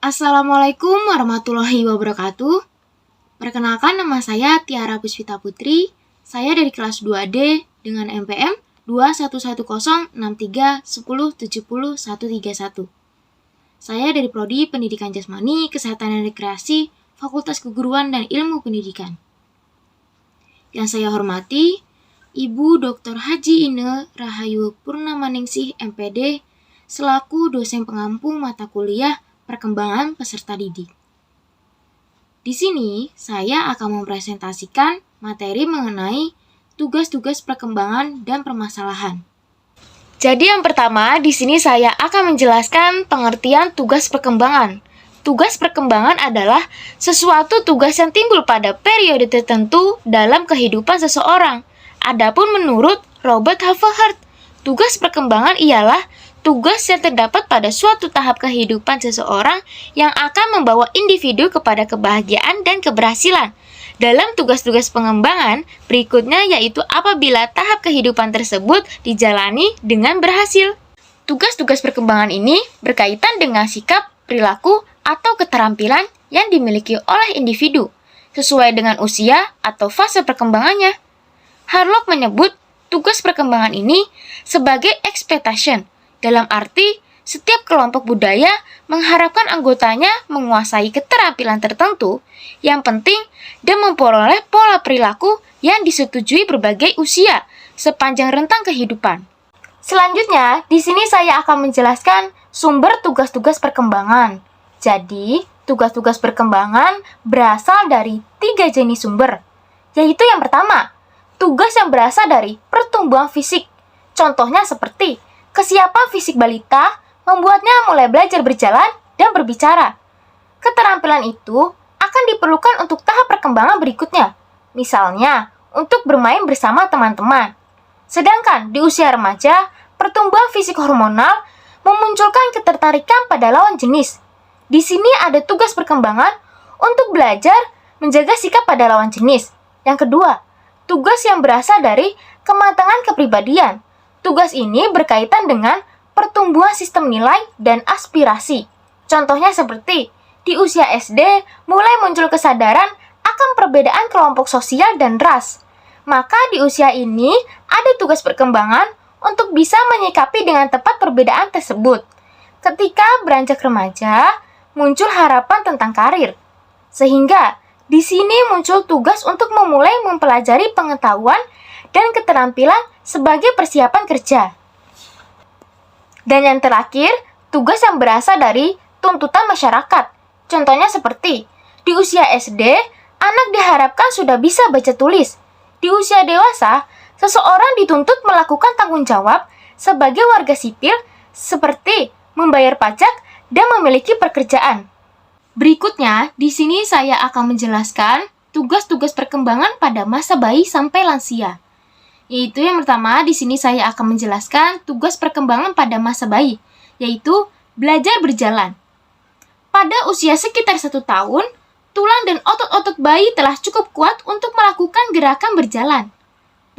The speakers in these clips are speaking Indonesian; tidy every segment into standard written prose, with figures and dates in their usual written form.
Assalamualaikum warahmatullahi wabarakatuh. Perkenalkan, nama saya Tiara Puspita Putri. Saya dari kelas 2D dengan NPM 2116310700131. Saya dari Prodi Pendidikan Jasmani, Kesehatan dan Rekreasi, Fakultas Keguruan dan Ilmu Pendidikan. Yang saya hormati, Ibu Dr. Haji Ine Rahayu Purnamaningsih MPD, selaku dosen pengampu mata kuliah Perkembangan Peserta Didik. Di sini, saya akan mempresentasikan materi mengenai tugas-tugas perkembangan dan permasalahan. Jadi yang pertama, di sini saya akan menjelaskan pengertian tugas perkembangan. Tugas perkembangan adalah sesuatu tugas yang timbul pada periode tertentu dalam kehidupan seseorang. Adapun menurut Robert Halford, tugas perkembangan ialah tugas yang terdapat pada suatu tahap kehidupan seseorang yang akan membawa individu kepada kebahagiaan dan keberhasilan. Dalam tugas-tugas pengembangan berikutnya yaitu apabila tahap kehidupan tersebut dijalani dengan berhasil. Tugas-tugas perkembangan ini berkaitan dengan sikap, perilaku, atau keterampilan yang dimiliki oleh individu sesuai dengan usia atau fase perkembangannya. Harlock menyebut tugas perkembangan ini sebagai expectation. Dalam arti, setiap kelompok budaya mengharapkan anggotanya menguasai keterampilan tertentu yang penting dan memperoleh pola perilaku yang disetujui berbagai usia sepanjang rentang kehidupan. Selanjutnya, di sini saya akan menjelaskan sumber tugas-tugas perkembangan. Jadi, tugas-tugas perkembangan berasal dari 3 jenis sumber, yaitu yang pertama, tugas yang berasal dari pertumbuhan fisik. Contohnya seperti kesiapan fisik balita membuatnya mulai belajar berjalan dan berbicara. Keterampilan itu akan diperlukan untuk tahap perkembangan berikutnya, misalnya untuk bermain bersama teman-teman. Sedangkan di usia remaja, pertumbuhan fisik hormonal memunculkan ketertarikan pada lawan jenis. Di sini ada tugas perkembangan untuk belajar menjaga sikap pada lawan jenis. Yang kedua, tugas yang berasal dari kematangan kepribadian. Tugas ini berkaitan dengan pertumbuhan sistem nilai dan aspirasi. Contohnya seperti, di usia SD mulai muncul kesadaran akan perbedaan kelompok sosial dan ras. Maka di usia ini ada tugas perkembangan untuk bisa menyikapi dengan tepat perbedaan tersebut. Ketika beranjak remaja, muncul harapan tentang karir. Sehingga di sini muncul tugas untuk memulai mempelajari pengetahuan dan keterampilan sebagai persiapan kerja. Dan yang terakhir, tugas yang berasal dari tuntutan masyarakat. Contohnya seperti, di usia SD, anak diharapkan sudah bisa baca tulis. Di usia dewasa, seseorang dituntut melakukan tanggung jawab sebagai warga sipil seperti membayar pajak dan memiliki pekerjaan. Berikutnya, di sini saya akan menjelaskan tugas-tugas perkembangan pada masa bayi sampai lansia. Yaitu yang pertama, di sini saya akan menjelaskan tugas perkembangan pada masa bayi, yaitu belajar berjalan. Pada usia sekitar 1 tahun, tulang dan otot-otot bayi telah cukup kuat untuk melakukan gerakan berjalan.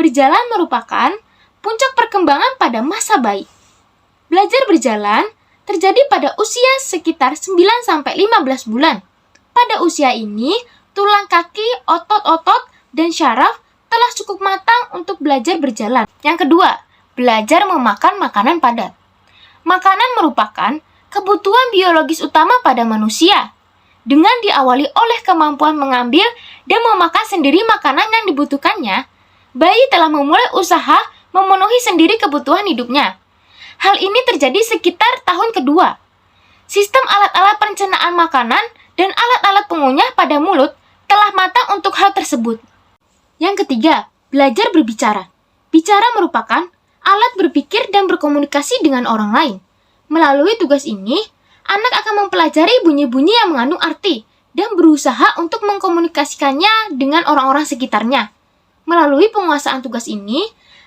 Berjalan merupakan puncak perkembangan pada masa bayi. Belajar berjalan terjadi pada usia sekitar 9-15 bulan. Pada usia ini, tulang kaki, otot-otot, dan syaraf telah cukup matang untuk belajar berjalan. Yang kedua, belajar memakan makanan padat. Makanan merupakan kebutuhan biologis utama pada manusia. Dengan diawali oleh kemampuan mengambil dan memakan sendiri makanan yang dibutuhkannya, bayi telah memulai usaha memenuhi sendiri kebutuhan hidupnya. Hal ini terjadi sekitar tahun kedua. Sistem alat-alat pencernaan makanan dan alat-alat pengunyah pada mulut telah matang untuk hal tersebut. Yang ketiga, belajar berbicara. Bicara merupakan alat berpikir dan berkomunikasi dengan orang lain. Melalui tugas ini, anak akan mempelajari bunyi-bunyi yang mengandung arti dan berusaha untuk mengkomunikasikannya dengan orang-orang sekitarnya. Melalui penguasaan tugas ini,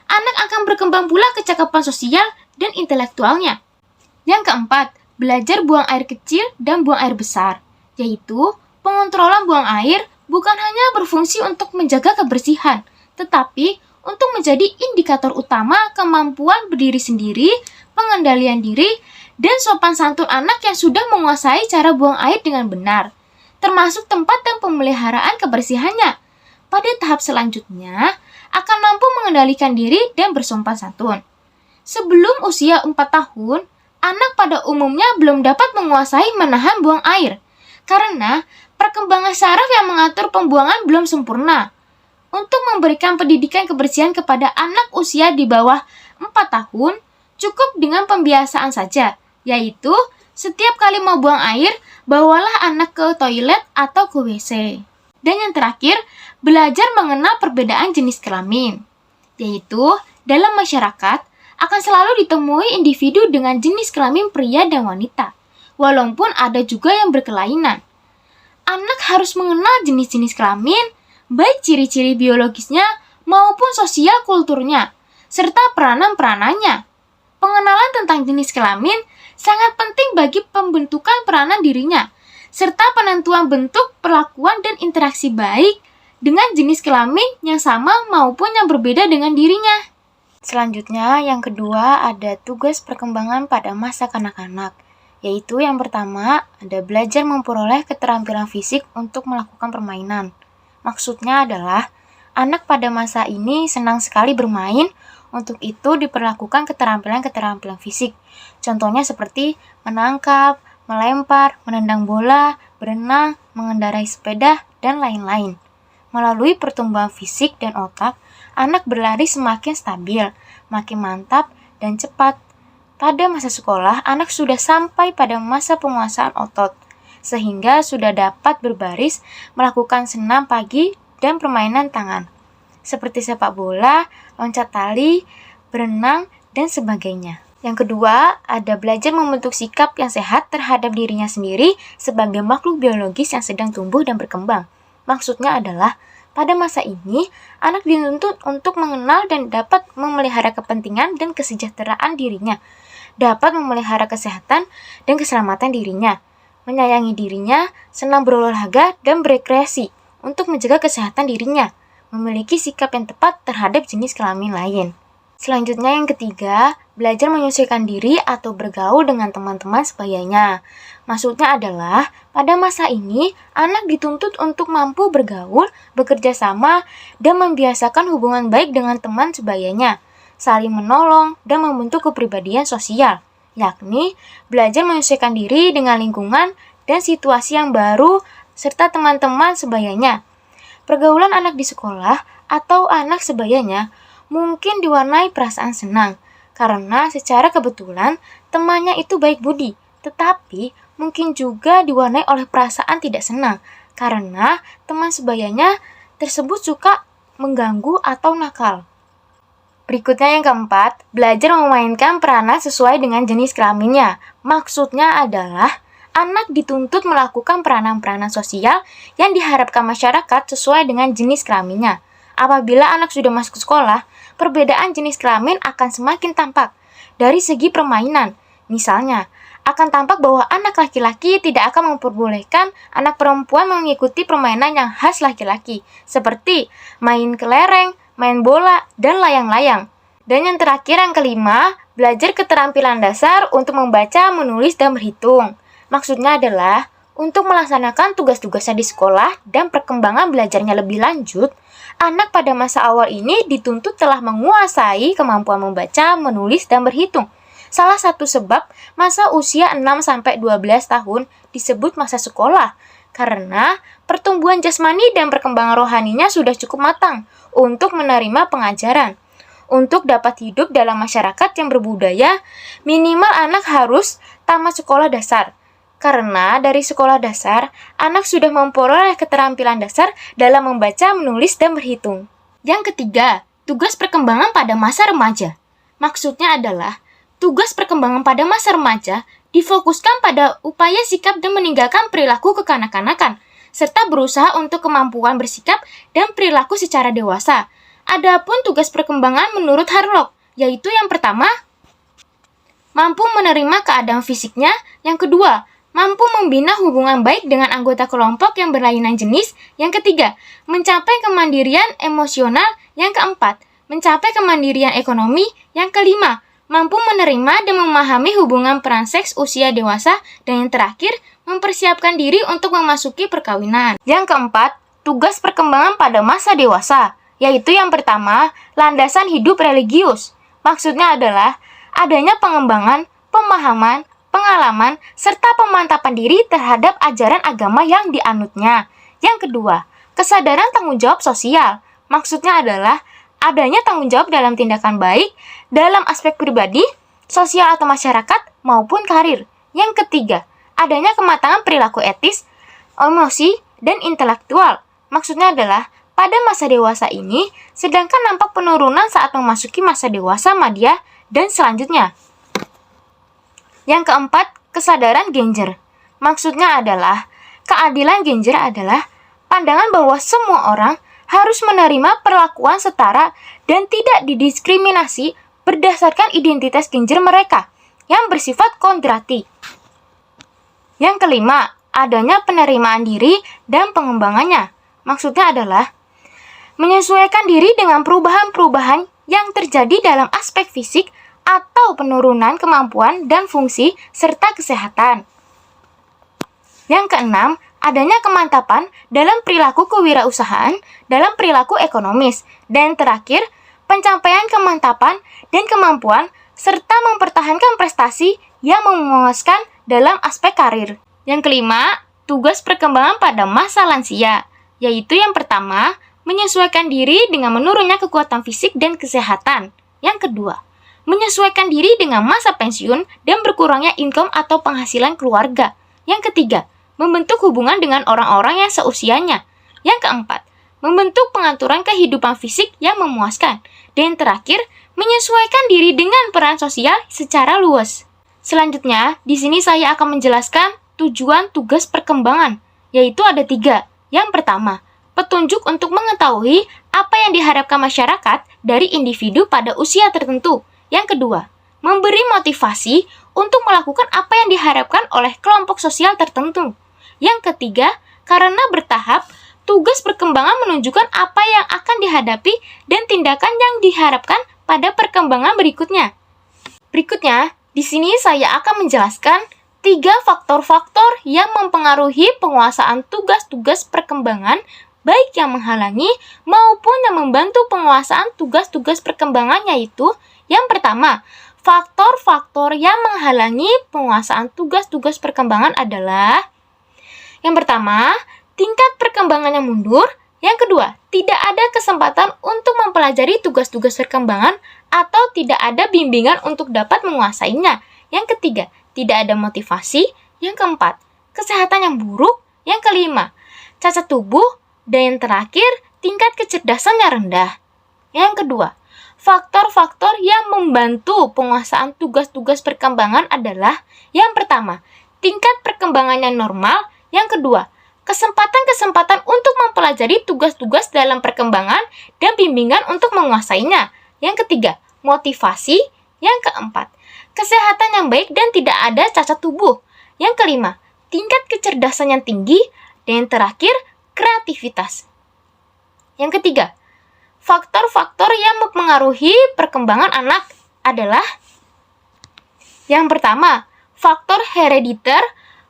anak akan berkembang pula kecakapan sosial dan intelektualnya. Yang keempat, belajar buang air kecil dan buang air besar, yaitu pengontrolan buang air bukan hanya berfungsi untuk menjaga kebersihan, tetapi untuk menjadi indikator utama kemampuan berdiri sendiri, pengendalian diri, dan sopan santun anak yang sudah menguasai cara buang air dengan benar, termasuk tempat dan pemeliharaan kebersihannya. Pada tahap selanjutnya, akan mampu mengendalikan diri dan bersopan santun. Sebelum usia 4 tahun, anak pada umumnya belum dapat menguasai menahan buang air, karena perkembangan saraf yang mengatur pembuangan belum sempurna. Untuk memberikan pendidikan kebersihan kepada anak usia di bawah 4 tahun, cukup dengan pembiasaan saja, yaitu setiap kali mau buang air, bawalah anak ke toilet atau ke WC. Dan yang terakhir, belajar mengenal perbedaan jenis kelamin, yaitu dalam masyarakat akan selalu ditemui individu dengan jenis kelamin pria dan wanita, walaupun ada juga yang berkelainan. Anak harus mengenal jenis-jenis kelamin, baik ciri-ciri biologisnya maupun sosial kulturnya, serta peranan-peranannya. Pengenalan tentang jenis kelamin sangat penting bagi pembentukan peranan dirinya, serta penentuan bentuk, perlakuan, dan interaksi baik dengan jenis kelamin yang sama maupun yang berbeda dengan dirinya. Selanjutnya, yang kedua ada tugas perkembangan pada masa kanak-kanak, yaitu yang pertama ada belajar memperoleh keterampilan fisik untuk melakukan permainan. Maksudnya adalah, anak pada masa ini senang sekali bermain, untuk itu diperlakukan keterampilan-keterampilan fisik. Contohnya seperti menangkap, melempar, menendang bola, berenang, mengendarai sepeda, dan lain-lain. Melalui pertumbuhan fisik dan otak, anak berlari semakin stabil, makin mantap, dan cepat. Pada masa sekolah, anak sudah sampai pada masa penguasaan otot, sehingga sudah dapat berbaris, melakukan senam pagi, dan permainan tangan, seperti sepak bola, loncat tali, berenang, dan sebagainya. Yang kedua, ada belajar membentuk sikap yang sehat terhadap dirinya sendiri sebagai makhluk biologis yang sedang tumbuh dan berkembang. Maksudnya adalah, pada masa ini, anak dituntut untuk mengenal dan dapat memelihara kepentingan dan kesejahteraan dirinya, dapat memelihara kesehatan dan keselamatan dirinya, menyayangi dirinya, senang berolahraga dan berekreasi untuk menjaga kesehatan dirinya, memiliki sikap yang tepat terhadap jenis kelamin lain. Selanjutnya yang ketiga, belajar menyesuaikan diri atau bergaul dengan teman-teman sebayanya. Maksudnya adalah, pada masa ini, anak dituntut untuk mampu bergaul, bekerja sama, dan membiasakan hubungan baik dengan teman sebayanya, saling menolong, dan membentuk kepribadian sosial, yakni belajar menyesuaikan diri dengan lingkungan dan situasi yang baru, serta teman-teman sebayanya. Pergaulan anak di sekolah atau anak sebayanya mungkin diwarnai perasaan senang, karena secara kebetulan temannya itu baik budi, tetapi mungkin juga diwarnai oleh perasaan tidak senang, karena teman sebayanya tersebut suka mengganggu atau nakal. Berikutnya yang keempat, belajar memainkan peranan sesuai dengan jenis kelaminnya. Maksudnya adalah, anak dituntut melakukan peranan-peranan sosial yang diharapkan masyarakat sesuai dengan jenis kelaminnya. Apabila anak sudah masuk sekolah, perbedaan jenis kelamin akan semakin tampak dari segi permainan. Misalnya, akan tampak bahwa anak laki-laki tidak akan memperbolehkan anak perempuan mengikuti permainan yang khas laki-laki, seperti main kelereng, main bola, dan layang-layang. Dan yang terakhir, yang kelima, belajar keterampilan dasar untuk membaca, menulis, dan berhitung. Maksudnya adalah, untuk melaksanakan tugas-tugasnya di sekolah dan perkembangan belajarnya lebih lanjut, anak pada masa awal ini dituntut telah menguasai kemampuan membaca, menulis, dan berhitung. Salah satu sebab masa usia 6-12 tahun disebut masa sekolah, karena pertumbuhan jasmani dan perkembangan rohaninya sudah cukup matang untuk menerima pengajaran. Untuk dapat hidup dalam masyarakat yang berbudaya, minimal anak harus tamat sekolah dasar. Karena dari sekolah dasar, anak sudah memperoleh keterampilan dasar dalam membaca, menulis, dan berhitung. Yang ketiga, tugas perkembangan pada masa remaja. Maksudnya adalah, tugas perkembangan pada masa remaja difokuskan pada upaya sikap dan meninggalkan perilaku kekanak-kanakan, serta berusaha untuk kemampuan bersikap dan perilaku secara dewasa. Adapun tugas perkembangan menurut Harlock, yaitu yang pertama, mampu menerima keadaan fisiknya, yang kedua, mampu membina hubungan baik dengan anggota kelompok yang berlainan jenis, yang ketiga, mencapai kemandirian emosional, yang keempat, mencapai kemandirian ekonomi, yang kelima, mampu menerima dan memahami hubungan peran seks usia dewasa, dan yang terakhir, mempersiapkan diri untuk memasuki perkawinan. Yang keempat, tugas perkembangan pada masa dewasa, yaitu yang pertama, landasan hidup religius. Maksudnya adalah adanya pengembangan, pemahaman, pengalaman, serta pemantapan diri terhadap ajaran agama yang dianutnya. Yang kedua, kesadaran tanggung jawab sosial. Maksudnya adalah adanya tanggung jawab dalam tindakan baik dalam aspek pribadi, sosial atau masyarakat, maupun karir. Yang ketiga, adanya kematangan perilaku etis, emosi, dan intelektual. Maksudnya adalah pada masa dewasa ini, sedangkan nampak penurunan saat memasuki masa dewasa madya dan selanjutnya. Yang keempat, kesadaran gender. Maksudnya adalah, keadilan gender adalah pandangan bahwa semua orang harus menerima perlakuan setara dan tidak didiskriminasi berdasarkan identitas gender mereka yang bersifat kodrati. Yang kelima, adanya penerimaan diri dan pengembangannya. Maksudnya adalah menyesuaikan diri dengan perubahan-perubahan yang terjadi dalam aspek fisik atau penurunan kemampuan dan fungsi serta kesehatan. Yang keenam, adanya kemantapan dalam perilaku kewirausahaan, dalam perilaku ekonomis. Dan terakhir, pencapaian kemantapan dan kemampuan serta mempertahankan prestasi yang memuaskan dalam aspek karir. Yang kelima, tugas perkembangan pada masa lansia, yaitu yang pertama, menyesuaikan diri dengan menurunnya kekuatan fisik dan kesehatan. Yang kedua, menyesuaikan diri dengan masa pensiun dan berkurangnya income atau penghasilan keluarga. Yang ketiga, membentuk hubungan dengan orang-orang yang seusianya. Yang keempat, membentuk pengaturan kehidupan fisik yang memuaskan. Dan terakhir, menyesuaikan diri dengan peran sosial secara luas. Selanjutnya, di sini saya akan menjelaskan tujuan tugas perkembangan, yaitu ada 3. Yang pertama, petunjuk untuk mengetahui apa yang diharapkan masyarakat dari individu pada usia tertentu. Yang kedua, memberi motivasi untuk melakukan apa yang diharapkan oleh kelompok sosial tertentu. Yang ketiga, karena bertahap, tugas perkembangan menunjukkan apa yang akan dihadapi dan tindakan yang diharapkan pada perkembangan berikutnya. Berikutnya, di sini saya akan menjelaskan 3 faktor-faktor yang mempengaruhi penguasaan tugas-tugas perkembangan, baik yang menghalangi maupun yang membantu penguasaan tugas-tugas perkembangan, yaitu yang pertama, faktor-faktor yang menghalangi penguasaan tugas-tugas perkembangan adalah yang pertama, tingkat perkembangan yang mundur. Yang kedua, tidak ada kesempatan untuk mempelajari tugas-tugas perkembangan atau tidak ada bimbingan untuk dapat menguasainya. Yang ketiga, tidak ada motivasi. Yang keempat, kesehatan yang buruk. Yang kelima, cacat tubuh. Dan yang terakhir, tingkat kecerdasan yang rendah. Yang kedua, faktor-faktor yang membantu penguasaan tugas-tugas perkembangan adalah yang pertama, tingkat perkembangan yang normal. Yang kedua, kesempatan-kesempatan untuk mempelajari tugas-tugas dalam perkembangan dan bimbingan untuk menguasainya. Yang ketiga, motivasi. Yang keempat, kesehatan yang baik dan tidak ada cacat tubuh. Yang kelima, tingkat kecerdasan yang tinggi. Dan yang terakhir, kreativitas. Yang ketiga, faktor-faktor yang mempengaruhi perkembangan anak adalah yang pertama, faktor herediter,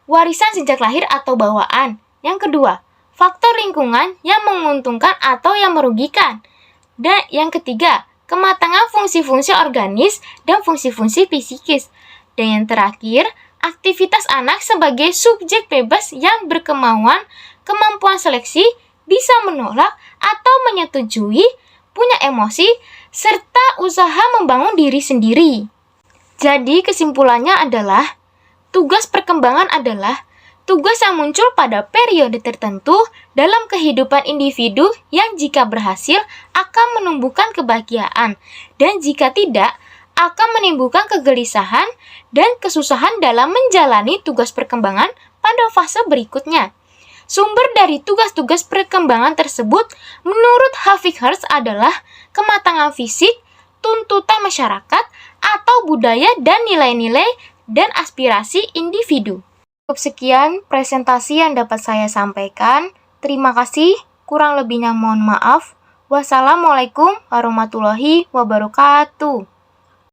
warisan sejak lahir atau bawaan. Yang kedua, faktor lingkungan yang menguntungkan atau yang merugikan. Dan yang ketiga, kematangan fungsi-fungsi organis dan fungsi-fungsi psikis. Dan yang terakhir, aktivitas anak sebagai subjek bebas yang berkemauan, kemampuan seleksi, bisa menolak atau menyetujui, punya emosi, serta usaha membangun diri sendiri. Jadi kesimpulannya adalah, tugas perkembangan adalah tugas yang muncul pada periode tertentu dalam kehidupan individu yang jika berhasil akan menumbuhkan kebahagiaan, dan jika tidak, akan menimbulkan kegelisahan dan kesusahan dalam menjalani tugas perkembangan pada fase berikutnya. Sumber dari tugas-tugas perkembangan tersebut menurut Hafik Hertz adalah kematangan fisik, tuntutan masyarakat, atau budaya dan nilai-nilai dan aspirasi individu. Cukup sekian presentasi yang dapat saya sampaikan. Terima kasih, kurang lebihnya mohon maaf. Wassalamualaikum warahmatullahi wabarakatuh.